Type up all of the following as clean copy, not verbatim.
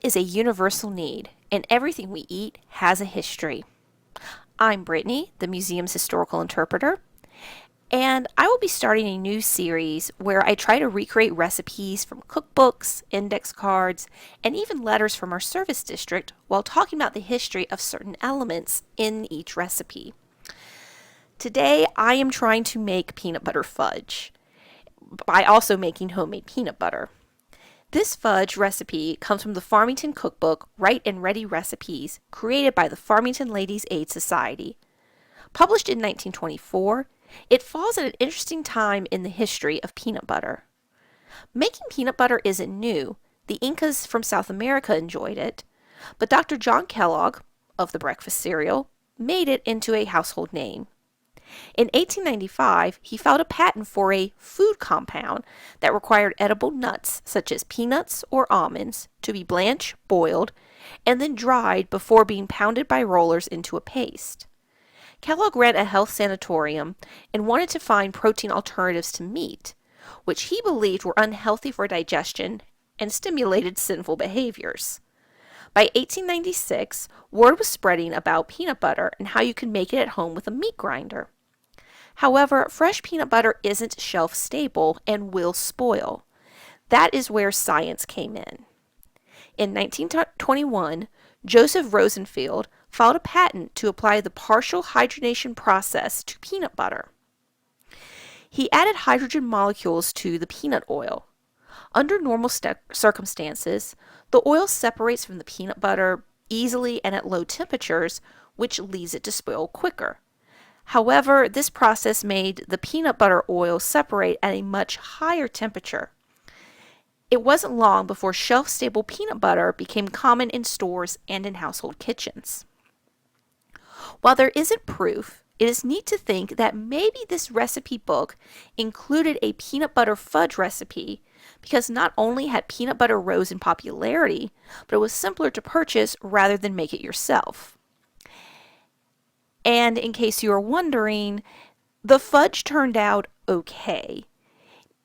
is a universal need, and everything we eat has a history. I'm Brittany, the museum's historical interpreter, and I will be starting a new series where I try to recreate recipes from cookbooks, index cards, and even letters from our service district while talking about the history of certain elements in each recipe. Today, I am trying to make peanut butter fudge by also making homemade peanut butter. This fudge recipe comes from the Farmington cookbook Right and Ready Recipes, created by the Farmington Ladies Aid Society. Published in 1924, it falls at an interesting time in the history of peanut butter. Making peanut butter isn't new. The Incas from South America enjoyed it, but Dr. John Kellogg, of the breakfast cereal, made it into a household name. In 1895, he filed a patent for a food compound that required edible nuts, such as peanuts or almonds, to be blanched, boiled, and then dried before being pounded by rollers into a paste. Kellogg ran a health sanatorium and wanted to find protein alternatives to meat, which he believed were unhealthy for digestion and stimulated sinful behaviors. By 1896, word was spreading about peanut butter and how you could make it at home with a meat grinder. However, fresh peanut butter isn't shelf stable and will spoil. That is where science came in. In 1921, Joseph Rosenfield filed a patent to apply the partial hydrogenation process to peanut butter. He added hydrogen molecules to the peanut oil. Under normal circumstances, the oil separates from the peanut butter easily and at low temperatures, which leads it to spoil quicker. However, this process made the peanut butter oil separate at a much higher temperature. It wasn't long before shelf-stable peanut butter became common in stores and in household kitchens. While there isn't proof, it is neat to think that maybe this recipe book included a peanut butter fudge recipe because not only had peanut butter rose in popularity, but it was simpler to purchase rather than make it yourself. And in case you are wondering, the fudge turned out okay.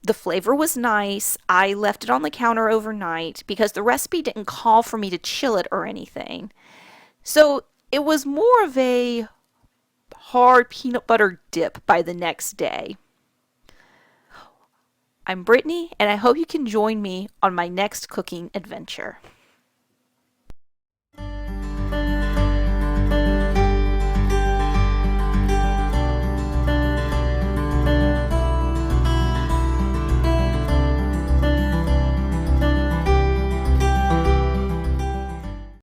The flavor was nice. I left it on the counter overnight because the recipe didn't call for me to chill it or anything. So it was more of a hard peanut butter dip by the next day. I'm Brittany, and I hope you can join me on my next cooking adventure.